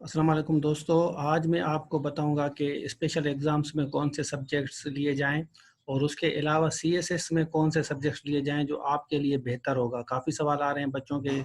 अस्सलाम वालेकुम दोस्तों, आज मैं आपको बताऊंगा कि स्पेशल एग्ज़ाम्स में कौन से सब्जेक्ट्स लिए जाएं और उसके अलावा सीएसएस में कौन से सब्जेक्ट्स लिए जाएं जो आपके लिए बेहतर होगा। काफ़ी सवाल आ रहे हैं बच्चों के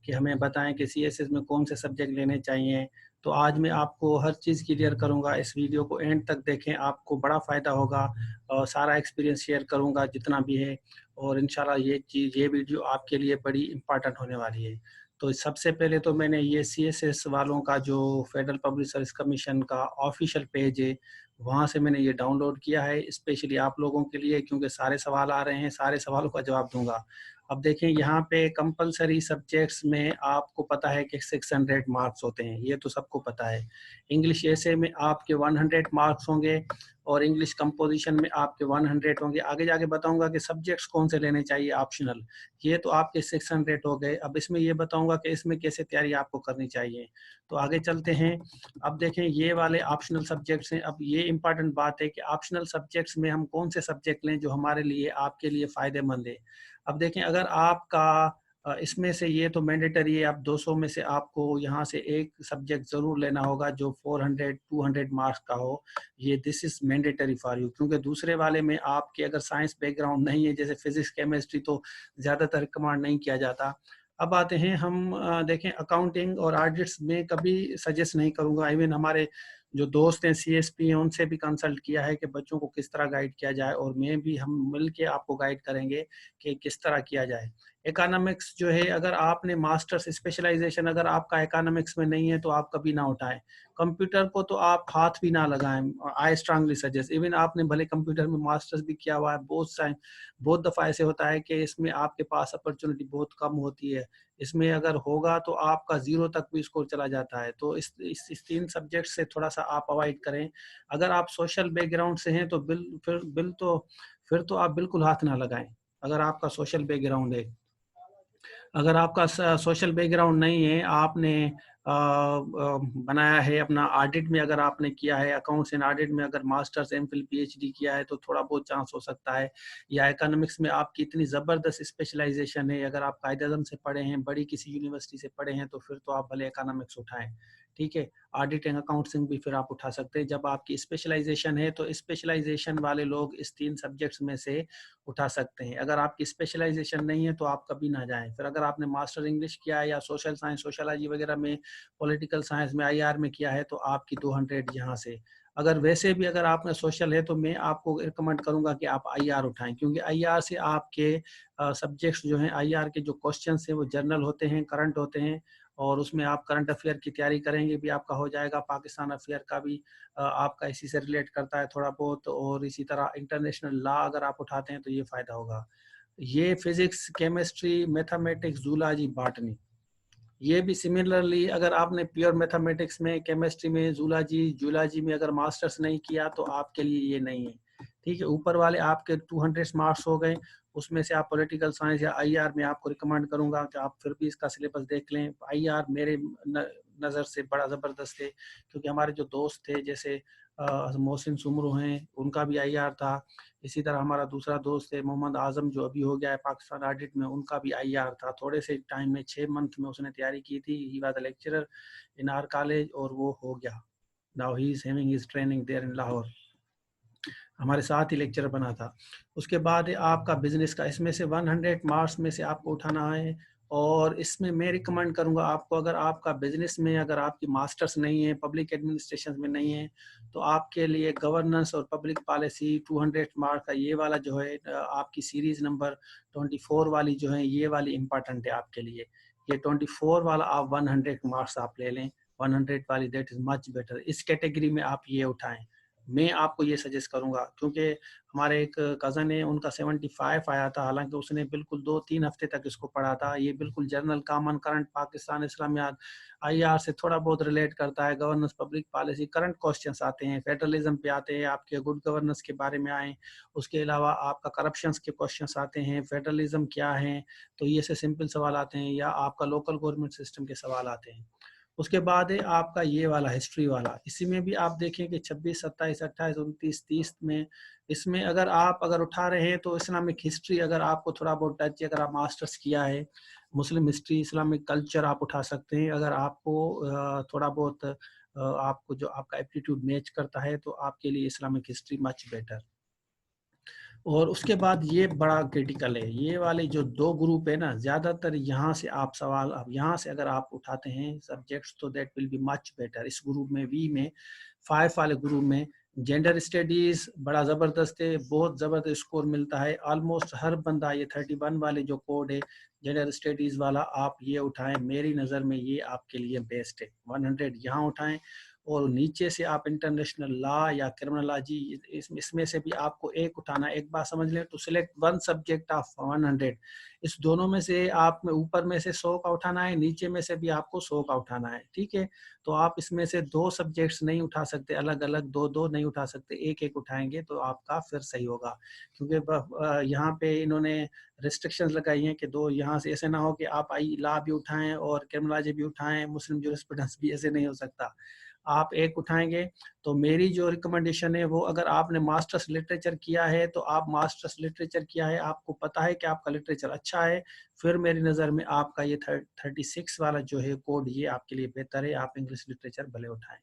कि हमें बताएं कि सीएसएस में कौन से सब्जेक्ट लेने चाहिए। तो आज मैं आपको हर चीज़ क्लियर करूंगा। इस वीडियो को एंड तक देखें, आपको बड़ा फ़ायदा होगा और सारा एक्सपीरियंस शेयर करूँगा जितना भी है। और इंशाल्लाह ये वीडियो आपके लिए बड़ी इंपॉर्टेंट होने वाली है। तो सबसे पहले तो मैंने ये सीएसएस वालों का जो फेडरल पब्लिक सर्विस कमीशन का ऑफिशियल पेज है, वहाँ से मैंने ये डाउनलोड किया है स्पेशली आप लोगों के लिए, क्योंकि सारे सवाल आ रहे हैं, सारे सवालों का जवाब दूंगा। अब देखें, यहाँ पे कंपलसरी सब्जेक्ट्स में आपको पता है कि 600 मार्क्स होते हैं, ये तो सबको पता है। इंग्लिश ऐसे में आपके 100 मार्क्स होंगे और इंग्लिश कंपोजिशन में आपके 100 होंगे। आगे जाके बताऊंगा कि सब्जेक्ट्स कौन से लेने चाहिए ऑप्शनल। ये तो आपके 600 हो गए। अब इसमें ये बताऊंगा कि इसमें कैसे तैयारी आपको करनी चाहिए। तो आगे चलते हैं। अब देखें, ये वाले ऑप्शनल सब्जेक्ट्स हैं। अब ये इंपॉर्टेंट बात है कि ऑप्शनल सब्जेक्ट्स में हम कौन से सब्जेक्ट लें जो हमारे लिए आपके लिए फ़ायदेमंद है। अब देखें, अगर आपका इसमें से ये तो मैंडेटरी है, आप 200 में से आपको यहाँ से एक सब्जेक्ट ज़रूर लेना होगा जो 400 200 मार्क्स का हो। ये this is mandatory for you, क्योंकि दूसरे वाले में आपके अगर साइंस बैकग्राउंड नहीं है, जैसे फिजिक्स केमिस्ट्री, तो ज़्यादातर रिकमेंड नहीं किया जाता। अब आते हैं हम देखें, अकाउंटिंग और ऑडिट्स में कभी सजेस्ट नहीं करूँगा। इवन हमारे जो दोस्त हैं सीएसपी हैं, उनसे भी कंसल्ट किया है कि बच्चों को किस तरह गाइड किया जाए, और मैं भी, हम मिल के आपको गाइड करेंगे कि किस तरह किया जाए। इकोनॉमिक्स जो है, अगर आपने मास्टर्स स्पेशलाइजेशन अगर आपका इकोनॉमिक्स में नहीं है तो आप कभी ना उठाएं। कंप्यूटर को तो आप हाथ भी ना लगाएं। आई स्ट्रांगली सजेस्ट, इवन आपने भले कंप्यूटर में मास्टर्स भी किया हुआ है, बहुत दफ़ा ऐसे होता है कि इसमें आपके पास अपॉर्चुनिटी बहुत कम होती है। इसमें अगर होगा तो आपका ज़ीरो तक भी स्कोर चला जाता है। तो इस तीन सब्जेक्ट से थोड़ा सा आप अवॉइड करें। अगर आप सोशल बैकग्राउंड से हैं तो फिर तो आप बिल्कुल हाथ ना लगाएं। अगर आपका सोशल बैकग्राउंड है, अगर आपका सोशल बैकग्राउंड नहीं है, आपने बनाया है अपना ऑडिट में, अगर आपने किया है अकाउंट्स एंड ऑडिट में, अगर मास्टर्स एमफिल पीएचडी किया है तो थोड़ा बहुत चांस हो सकता है। या इकोनॉमिक्स में आपकी इतनी ज़बरदस्त स्पेशलाइजेशन है, अगर आप कायदे आज़म से पढ़े हैं, बड़ी किसी यूनिवर्सिटी से पढ़े हैं, तो फिर तो आप भले इकोनॉमिक्स उठाएं। ठीक है, ऑडिट एंड अकाउंटिंग भी फिर आप उठा सकते हैं। जब आपकी स्पेशलाइजेशन है तो स्पेशलाइजेशन वाले लोग इस तीन सब्जेक्ट्स में से उठा सकते हैं। अगर आपकी स्पेशलाइजेशन नहीं है तो आप कभी ना जाएं। फिर अगर आपने मास्टर इंग्लिश किया है या सोशल साइंस, सोशलॉजी वगैरह में, पॉलिटिकल साइंस में, आईआर में किया है, तो आपकी 200 यहाँ से। अगर वैसे भी अगर आपने सोशल है तो मैं आपको रिकमेंड करूंगा कि आप आईआर उठाएं, क्योंकि आईआर से आपके सब्जेक्ट्स जो हैं, आईआर के जो क्वेश्चन हैं वो जनरल होते हैं, करंट होते हैं, और उसमें आप करंट अफेयर की तैयारी करेंगे भी आपका हो जाएगा। पाकिस्तान अफेयर का भी आपका इसी से रिलेट करता है थोड़ा बहुत, और इसी तरह इंटरनेशनल लॉ अगर आप उठाते हैं तो ये फ़ायदा होगा। ये physics, chemistry, mathematics, zoology, botany, ये भी सिमिलरली, अगर आपने प्योर मैथमेटिक्स में, केमिस्ट्री में, जूलॉजी में अगर मास्टर्स नहीं किया तो आपके लिए ये नहीं है। ठीक है, ऊपर वाले आपके 200 मार्क्स हो गए। उसमें से आप पॉलिटिकल साइंस या आईआर में आपको रिकमेंड करूंगा कि आप फिर भी इसका सिलेबस देख लें। आईआर मेरे नज़र से बड़ा ज़बरदस्त है, क्योंकि हमारे जो दोस्त थे, जैसे मोहसिन सुमरू हैं, उनका भी आईआर था। इसी तरह हमारा दूसरा दोस्त है मोहम्मद आजम, जो अभी हो गया है पाकिस्तान ऑडिट में, उनका भी आईआर था। थोड़े से टाइम में, 6 मंथ में उसने तैयारी की थी। He was a lecturer in our college और वो हो गया। Now he is having his training there in Lahore, हमारे साथ ही लेक्चर बना था। उसके बाद आपका बिजनेस का, इसमें से 100 मार्क्स में से आपको उठाना है। और इसमें मैं रिकमेंड करूंगा आपको, अगर आपका बिजनेस में अगर आपकी मास्टर्स नहीं है, पब्लिक एडमिनिस्ट्रेशन में नहीं है, तो आपके लिए गवर्नेंस और पब्लिक पॉलिसी 200 मार्क का ये वाला जो है, आपकी सीरीज नंबर 24 वाली जो है, ये वाली इंपॉर्टेंट है आपके लिए। ये 24 वाला आप 100 मार्क्स आप ले लें, 100 वाली, दैट इज मच बेटर। इस कैटेगरी में आप ये उठाएं, मैं आपको ये सजेस्ट करूंगा। क्योंकि हमारे एक कज़न है, उनका 75 आया था, हालांकि उसने बिल्कुल 2-3 हफ्ते तक इसको पढ़ा था। ये बिल्कुल जनरल कॉमन करंट पाकिस्तान इस्लामियात आईआर से थोड़ा बहुत रिलेट करता है। Governance, public policy, current questions आते हैं, फेडरलिज्म पे आते हैं, आपके गुड गवर्नेंस के बारे में आए। उसके अलावा आपका करप्शंस के क्वेश्चंस आते हैं, फेडरलिज्म क्या है, तो ये से सिंपल सवाल आते हैं, या आपका लोकल गवर्नमेंट सिस्टम के सवाल आते हैं। उसके बाद है आपका ये वाला हिस्ट्री वाला। इसी में भी आप देखें कि 26, 27, 28, 29, 30 में, इसमें अगर उठा रहे हैं तो इस्लामिक हिस्ट्री अगर आपको थोड़ा बहुत टच, अगर आप मास्टर्स किया है, मुस्लिम हिस्ट्री, इस्लामिक कल्चर आप उठा सकते हैं। अगर आपको थोड़ा बहुत आपको जो आपका एप्टीट्यूड मैच करता है तो आपके लिए इस्लामिक हिस्ट्री मच बेटर। और उसके बाद ये बड़ा क्रिटिकल है, ये वाले जो 2 ग्रुप है ना, ज़्यादातर यहाँ से आप सवाल, अब यहाँ से अगर आप उठाते हैं सब्जेक्ट्स तो that will be much better. इस ग्रुप में वी में 5 वाले ग्रुप में जेंडर स्टडीज बड़ा ज़बरदस्त है, बहुत ज़बरदस्त स्कोर मिलता है। ऑलमोस्ट हर बंदा ये 31 वाले जो कोड है जेंडर स्टडीज़ वाला, आप ये उठाएं, मेरी नज़र में ये आपके लिए बेस्ट है। 100 यहाँ उठाएं, और नीचे से आप इंटरनेशनल लॉ या क्रिमिनोलॉजी, इसमें से भी आपको एक उठाना। एक बात समझ लें, तो सिलेक्ट वन सब्जेक्ट ऑफ 100। इस दोनों में से आप में ऊपर में से 100 का उठाना है, नीचे में से भी आपको 100 का उठाना है, ठीक है। तो आप इसमें से 2 सब्जेक्ट्स नहीं उठा सकते अलग अलग, 2-2 नहीं उठा सकते, एक एक उठाएंगे तो आपका फिर सही होगा। क्योंकि यहाँ पे इन्होंने रिस्ट्रिक्शंस लगाई हैं कि 2, यहाँ से ऐसे ना हो कि आप आई लॉ भी उठाएं और क्रिमिनोलॉजी भी उठाएं, मुस्लिम जूरिस्प्रूडेंस भी, ऐसे नहीं हो सकता। आप एक उठाएंगे। तो मेरी जो रिकमेंडेशन है वो, अगर आपने मास्टर्स लिटरेचर किया है तो आप मास्टर्स लिटरेचर किया है, आपको पता है कि आपका लिटरेचर अच्छा है, फिर मेरी नज़र में आपका ये 36 वाला जो है कोड, ये आपके लिए बेहतर है। आप इंग्लिश लिटरेचर भले उठाएं।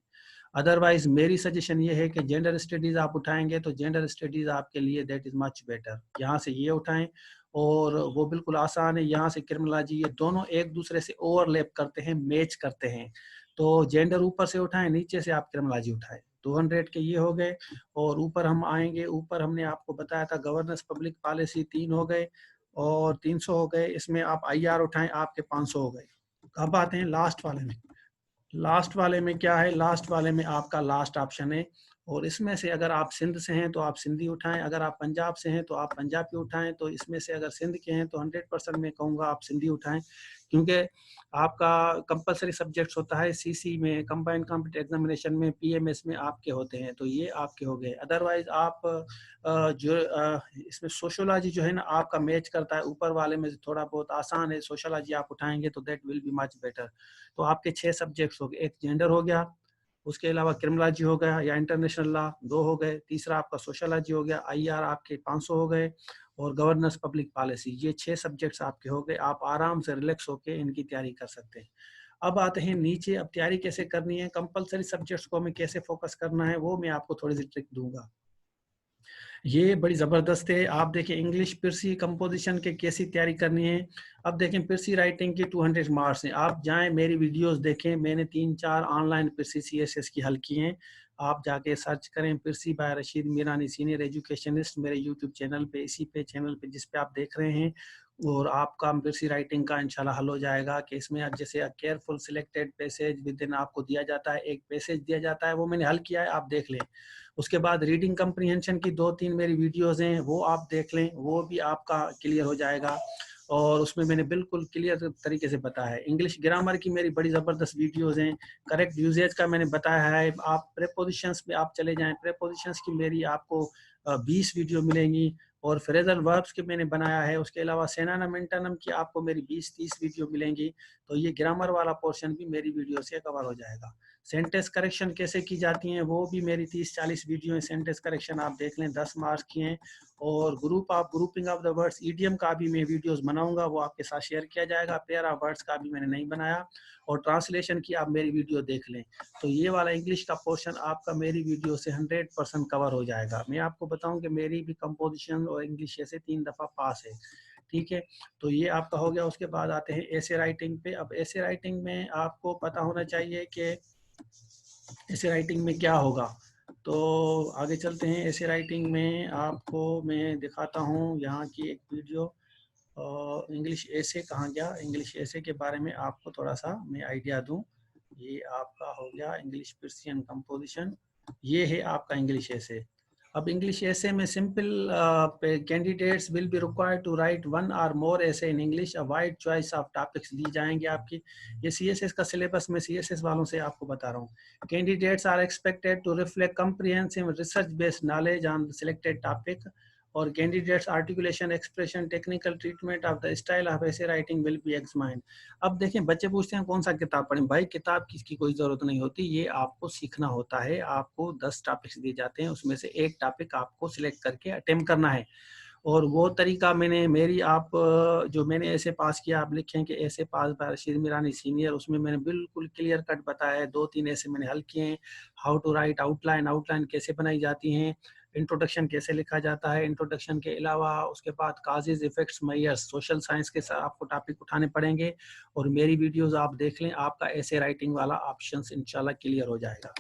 अदरवाइज मेरी सजेशन ये है कि जेंडर स्टडीज आप उठाएंगे तो जेंडर स्टडीज आपके लिए दैट इज मच बेटर। यहाँ से ये उठाएं, और वो बिल्कुल आसान है। यहाँ से क्रिमिनोलॉजी, ये दोनों एक दूसरे से ओवरलैप करते हैं, मैच करते हैं। तो जेंडर ऊपर से उठाएं, नीचे से आप क्रिमिनोलॉजी उठाएं। 200 के ये हो गए। और ऊपर हम आएंगे, ऊपर हमने आपको बताया था गवर्नेंस पब्लिक पॉलिसी 3 हो गए और 300 हो गए। इसमें आप IR उठाएं, आपके 500 हो गए। अब आते हैं लास्ट वाले में। लास्ट वाले में क्या है, लास्ट वाले में आपका लास्ट ऑप्शन है, और इसमें से अगर आप सिंध से हैं तो आप सिंधी उठाएं, अगर आप पंजाब से हैं तो आप पंजाबी उठाएं। तो इसमें से अगर सिंध के हैं तो 100% मैं कहूँगा आप सिंधी उठाएं, क्योंकि आपका कंपलसरी सब्जेक्ट्स होता है CC में, कंबाइंड कॉम्पिटिटिव एग्जामिनेशन में, PMS में आपके होते हैं, तो ये आपके हो गए। अदरवाइज आप जो इसमें सोशोलॉजी जो है ना आपका मैच करता है, ऊपर वाले में थोड़ा बहुत आसान है, सोशोलॉजी आप उठाएंगे तो that will be much better. तो आपके 6 सब्जेक्ट्स हो गए, एक जेंडर हो गया, उसके अलावा क्रिमिनोलॉजी हो गया या इंटरनेशनल लॉ 2 हो गए, तीसरा आपका सोशोलॉजी हो गया, IR आपके 500 हो गए, और गवर्नेंस पब्लिक पॉलिसी, ये 6 सब्जेक्ट्स आपके हो गए। आप आराम से रिलैक्स होके इनकी तैयारी कर सकते हैं। अब आते हैं नीचे, अब तैयारी कैसे करनी है, कंपलसरी सब्जेक्ट्स को हमें कैसे फोकस करना है, वो मैं आपको थोड़ी सी ट्रिक दूंगा। ये बड़ी ज़बरदस्त है। आप देखें इंग्लिश पिरसी कंपोजिशन के कैसी तैयारी करनी है। अब देखें पिरसी राइटिंग की 200 मार्क्स हैं। आप जाएं मेरी वीडियोस देखें, मैंने 3-4 ऑनलाइन पिरसी CSS की हल की हैं। आप जाके सर्च करें पिरसी by Rashid Mirani senior educationist, मेरे यूट्यूब चैनल पे, इसी पे चैनल पे जिस पे आप देख रहे हैं। और आपका पिरसी राइटिंग का इंशाल्लाह हल हो जाएगा। कि इसमें आप जैसे careful selected passage with in आपको दिया जाता है, एक पैसेज दिया जाता है, वो मैंने हल किया है, आप देख लें। उसके बाद रीडिंग कंप्रीहेंशन की 2-3 मेरी वीडियोस हैं, वो आप देख लें, वो भी आपका क्लियर हो जाएगा। और उसमें मैंने बिल्कुल क्लियर तरीके से बताया है। इंग्लिश ग्रामर की मेरी बड़ी ज़बरदस्त वीडियोस हैं, करेक्ट यूजेज का मैंने बताया है। आप प्रेपोजिशंस में आप चले जाएं, प्रेपोजिशंस की मेरी आपको 20 वीडियो मिलेंगी। और फ्रेजल वर्ब्स के मैंने बनाया है। उसके अलावा सेनानम एंटोनम की आपको मेरी 20-30 वीडियो मिलेंगी। तो ये ग्रामर वाला पोर्शन भी मेरी वीडियो से कवर हो जाएगा। सेंटेंस करेक्शन कैसे की जाती हैं वो भी मेरी 30-40 वीडियो है। सेंटेंस करेक्शन आप देख लें, 10 मार्क्स की हैं। और grouping of the words, idiom का भी मैं वीडियोस बनाऊंगा, वो आपके साथ शेयर किया जाएगा। पेयर ऑफ वर्ड्स का भी मैंने नहीं बनाया। और ट्रांसलेशन की आप मेरी वीडियो देख लें। तो ये वाला इंग्लिश का पोर्शन आपका मेरी वीडियो से 100% कवर हो जाएगा। मैं आपको बताऊं कि मेरी भी कंपोजिशन और इंग्लिश से 3 दफ़ा पास है, ठीक है। तो ये आपका हो गया। उसके बाद आते हैं ऐसे राइटिंग पे। अब ऐसे राइटिंग में आपको पता होना चाहिए कि ऐसे राइटिंग में क्या होगा। तो आगे चलते हैं। ऐसे राइटिंग में आपको मैं दिखाता हूँ यहाँ की एक वीडियो। इंग्लिश ऐसे कहाँ गया, इंग्लिश ऐसे के बारे में आपको थोड़ा सा मैं आइडिया दूँ। ये आपका हो गया इंग्लिश पर्सियन कंपोजिशन, ये है आपका इंग्लिश ऐसे। अब इंग्लिश ऐसे में simple candidates will be required to write 1 और more essay in English. A wide choice of topics दी जाएंगे आपकी। ये CSS का सिलेबस में CSS वालों से आपको बता रहा हूँ। Candidates are expected to reflect comprehensive research based knowledge on selected topic. और candidates articulation, expression, technical treatment of the style of essay writing will be examined. अब देखें बच्चे पूछते हैं कौन सा किताब पढ़ें। भाई किताब की कोई जरूरत नहीं होती, ये आपको सीखना होता है। आपको 10 टॉपिक्स दिए जाते हैं, उसमें से एक टॉपिक आपको सिलेक्ट करके अटेम्प्ट करना है। और वो तरीका मैंने जो मैंने ऐसे पास किया, आप लिखें कि ऐसे पास बाय रशीद मीरानी सीनियर, उसमें मैंने बिल्कुल क्लियर कट बताया है। 2-3 ऐसे मैंने हल किए हैं। How to write outline, outline कैसे बनाई जाती हैं, इंट्रोडक्शन कैसे लिखा जाता है, इंट्रोडक्शन के अलावा उसके बाद causes effects measures, social science के साथ आपको टॉपिक उठाने पड़ेंगे। और मेरी वीडियोस आप देख लें, आपका ऐसे राइटिंग वाला ऑप्शन इंशाल्लाह क्लियर हो जाएगा।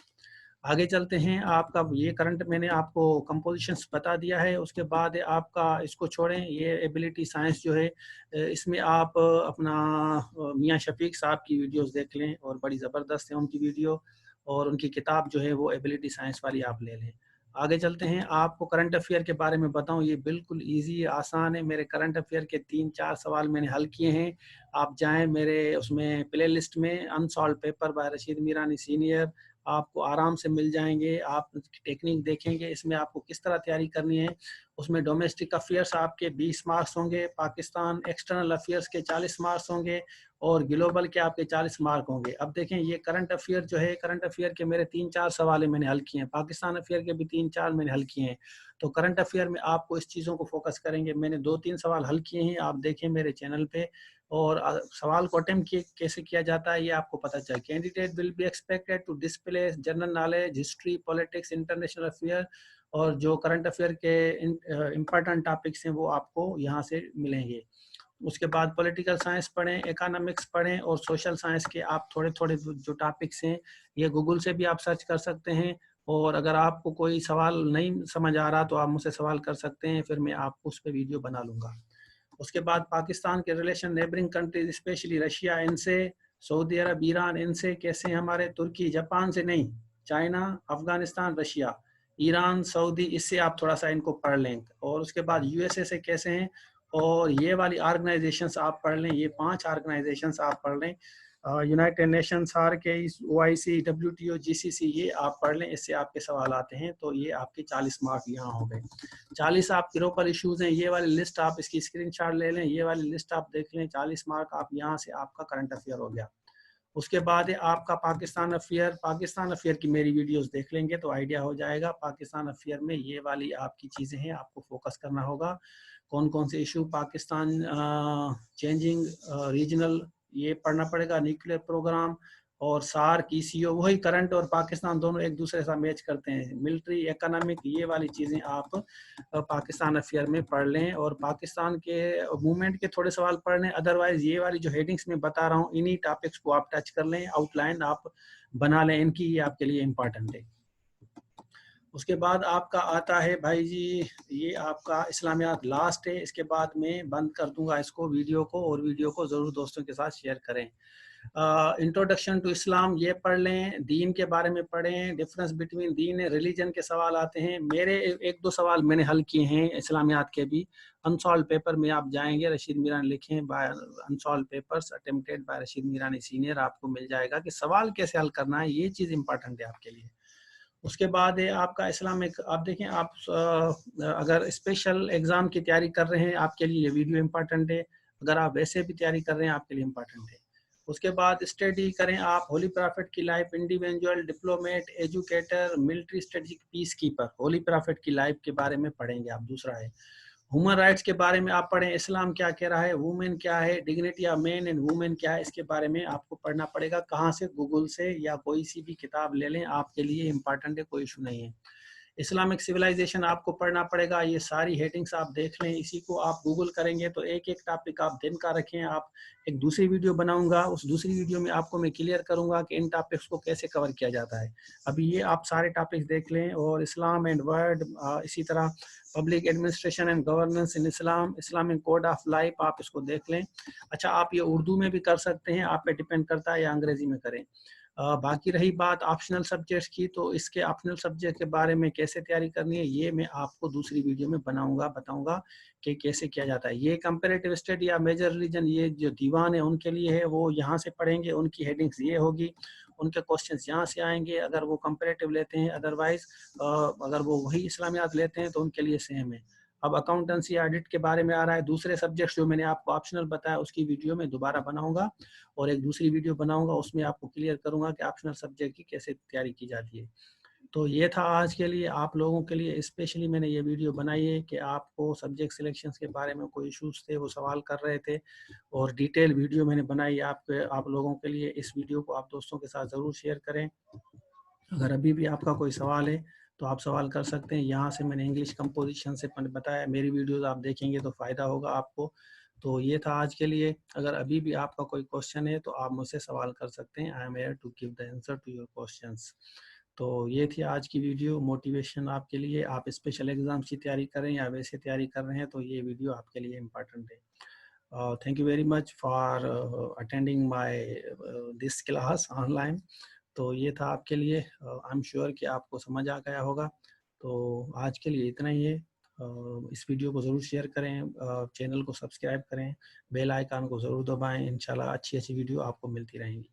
आगे चलते हैं। आपका ये करंट मैंने आपको कंपोजिशंस बता दिया है। उसके बाद आपका इसको छोड़ें, ये एबिलिटी साइंस जो है, इसमें आप अपना मियाँ शफीक साहब की वीडियोस देख लें, और बड़ी ज़बरदस्त है उनकी वीडियो, और उनकी किताब जो है वो एबिलिटी साइंस वाली आप ले लें। आगे चलते हैं। आपको करंट अफेयर के बारे में बताऊं, ये बिल्कुल इजी है, आसान है। मेरे करंट अफेयर के 3-4 सवाल मैंने हल किए हैं। आप जाएं मेरे उसमें प्ले लिस्ट में, unsolved paper by Rashid Mirani senior, आपको आराम से मिल जाएंगे। आप टेक्निक देखेंगे इसमें आपको किस तरह तैयारी करनी है। उसमें डोमेस्टिक अफेयर्स आपके 20 मार्क्स होंगे, पाकिस्तान एक्सटर्नल अफेयर्स के 40 मार्क्स होंगे, और ग्लोबल के आपके 40 मार्क होंगे। अब देखें, ये करंट अफेयर जो है, करंट अफेयर के मेरे 3-4 सवाल मैंने हल किए हैं, पाकिस्तान अफेयर के भी 3-4 मैंने हल किए हैं। तो करंट अफेयर में आपको इस चीज़ों को फोकस करेंगे। मैंने 2-3 सवाल हल किए हैं, आप देखें मेरे चैनल पे। और सवाल को अटेम्प्ट कैसे किया जाता है ये आपको पता चले। Candidate will be expected to display general knowledge, history, politics, international affair, और जो करंट अफेयर के इम्पोर्टेंट टॉपिक्स हैं वो आपको यहाँ से मिलेंगे। उसके बाद पॉलिटिकल साइंस पढ़ें, इकोनॉमिक्स पढ़ें, और सोशल साइंस के आप थोड़े थोड़े जो टॉपिक्स हैं ये गूगल से भी आप सर्च कर सकते हैं। और अगर आपको कोई सवाल नहीं समझ आ रहा तो आप मुझसे सवाल कर सकते हैं, फिर मैं आपको उस पर वीडियो बना लूँगा। उसके बाद पाकिस्तान के relation neighbouring countries, specially Russia, इनसे, सऊदी अरब, ईरान, इनसे कैसे हैं हमारे, तुर्की, जापान से नहीं, China, Afghanistan, Russia, Iran, Saudi, इससे आप थोड़ा सा इनको पढ़ लें। और उसके बाद यूएसए से कैसे हैं, और ये वाली ऑर्गेनाइजेशंस आप पढ़ लें, ये 5 ऑर्गेनाइजेशंस आप पढ़ लें, United Nations, RK, OIC, WTO, GCC, ये आप पढ़ लें, इससे आपके सवाल आते हैं। तो ये आपके 40 मार्क यहाँ हो गए। 40 आप ग्लोबल इश्यूज हैं, ये वाली लिस्ट आप इसकी स्क्रीनशॉट ले लें, ये वाली लिस्ट आप देख लें, 40 मार्क आप यहाँ से आपका करंट अफेयर हो गया। उसके बाद है आपका पाकिस्तान अफेयर। पाकिस्तान अफेयर की मेरी वीडियोस देख लेंगे तो आइडिया हो जाएगा। पाकिस्तान अफेयर में ये वाली आपकी चीज़ें हैं, आपको फोकस करना होगा। कौन कौन से इशू, पाकिस्तान चेंजिंग रीजनल, ये पढ़ना पड़ेगा, न्यूक्लियर प्रोग्राम, और सार्क, ECO, वही करंट और पाकिस्तान दोनों एक दूसरे से मैच करते हैं। मिलिट्री, इकोनॉमिक, ये वाली चीज़ें आप पाकिस्तान अफेयर में पढ़ लें, और पाकिस्तान के मूवमेंट के थोड़े सवाल पढ़ लें। अदरवाइज ये वाली जो हेडिंग्स में बता रहा हूँ, इन्हीं टॉपिक्स को आप टच कर लें, आउटलाइन आप बना लें इनकी, ये आपके लिए इम्पॉर्टेंट है। उसके बाद आपका आता है भाई जी, ये आपका इस्लामियात लास्ट है। इसके बाद मैं बंद कर दूंगा इसको, वीडियो को, और वीडियो को ज़रूर दोस्तों के साथ शेयर करें। इंट्रोडक्शन टू इस्लाम ये पढ़ लें, दीन के बारे में पढ़ें, difference between Deen and religion के सवाल आते हैं। मेरे 1-2 सवाल मैंने हल किए हैं इस्लामियात के भी। अनसॉल्व पेपर में आप जाएंगे, रशीद मीरानी लिखें, by unsolved papers attempted by Rashid Mirani senior, आपको मिल जाएगा कि सवाल कैसे हल करना है। ये चीज़ इंपॉर्टेंट है आपके लिए। उसके बाद है आपका इस्लामिक। आप देखें, आप अगर स्पेशल एग्जाम की तैयारी कर रहे हैं आपके लिए ये वीडियो इंपॉर्टेंट है। अगर आप वैसे भी तैयारी कर रहे हैं आपके लिए इंपॉर्टेंट है। उसके बाद स्टडी करें आप होली प्रॉफिट की life, individual, diplomat, educator, military, strategic, piece keeper. Holy prophet की लाइफ के बारे में पढ़ेंगे आप। दूसरा है ह्यूमन राइट्स के बारे में आप पढ़ें, इस्लाम क्या कह रहा है, वुमेन क्या है, dignity of man and women क्या है, इसके बारे में आपको पढ़ना पड़ेगा। कहाँ से, गूगल से, या कोई सी भी किताब ले लें, आपके लिए इंपॉर्टेंट है, कोई इशू नहीं है। इस्लामिक सिविलाइजेशन आपको पढ़ना पड़ेगा। ये सारी हेडिंग्स आप देख लें, इसी को आप गूगल करेंगे तो एक एक टॉपिक आप दिन का रखें। आप एक दूसरी वीडियो बनाऊंगा, उस दूसरी वीडियो में आपको मैं क्लियर करूंगा कि इन टॉपिक्स को कैसे कवर किया जाता है। अभी ये आप सारे टॉपिक्स देख लें। और इस्लाम एंड वर्ड, इसी तरह public administration and governance in Islam, Islamic code of life, आप इसको देख लें। अच्छा, आप ये उर्दू में भी कर सकते हैं, आप पे डिपेंड करता है, या अंग्रेजी में करें। बाकी रही बात ऑप्शनल सब्जेक्ट्स की, तो इसके ऑप्शनल सब्जेक्ट के बारे में कैसे तैयारी करनी है ये मैं आपको दूसरी वीडियो में बताऊंगा कि कैसे किया जाता है। ये कंपैरेटिव स्टडी या मेजर रिलीजन, ये जो दीवान है उनके लिए है, वो यहाँ से पढ़ेंगे, उनकी हेडिंग्स ये होगी, उनके क्वेश्चंस यहाँ से आएंगे अगर वो कंपैरेटिव लेते हैं। अदरवाइज अगर वो वही इस्लामियात लेते हैं तो उनके लिए सेम है। अब अकाउंटेंसी ऑडिट के बारे में आ रहा है, दूसरे सब्जेक्ट्स जो मैंने आपको ऑप्शनल बताया उसकी वीडियो में दोबारा बनाऊंगा, और एक दूसरी वीडियो बनाऊंगा, उसमें आपको क्लियर करूंगा कि ऑप्शनल सब्जेक्ट की कैसे तैयारी की जाती है। तो ये था आज के लिए, आप लोगों के लिए स्पेशली मैंने ये वीडियो बनाई है कि आपको सब्जेक्ट सिलेक्शंस के बारे में कोई इश्यूज थे, वो सवाल कर रहे थे, और डिटेल वीडियो मैंने बनाई आप लोगों के लिए। इस वीडियो को आप दोस्तों के साथ ज़रूर शेयर करें। अगर अभी भी आपका कोई सवाल है तो आप सवाल कर सकते हैं। यहाँ से मैंने इंग्लिश कंपोजिशन से बताया, मेरी वीडियोस आप देखेंगे तो फ़ायदा होगा आपको। तो ये था आज के लिए। अगर अभी भी आपका कोई क्वेश्चन है तो आप मुझसे सवाल कर सकते हैं। I am here to give the answer to your questions. तो ये थी आज की वीडियो, मोटिवेशन आपके लिए। आप स्पेशल एग्जाम्स की तैयारी करें या वैसे तैयारी कर रहे हैं तो ये वीडियो आपके लिए इम्पोर्टेंट है। Thank you very much for attending my this class online. तो ये था आपके लिए। आई एम श्योर कि आपको समझ आ गया होगा। तो आज के लिए इतना ही है। इस वीडियो को ज़रूर शेयर करें, चैनल को सब्सक्राइब करें, बेल आइकन को ज़रूर दबाएं। इंशाल्लाह अच्छी अच्छी वीडियो आपको मिलती रहेंगी।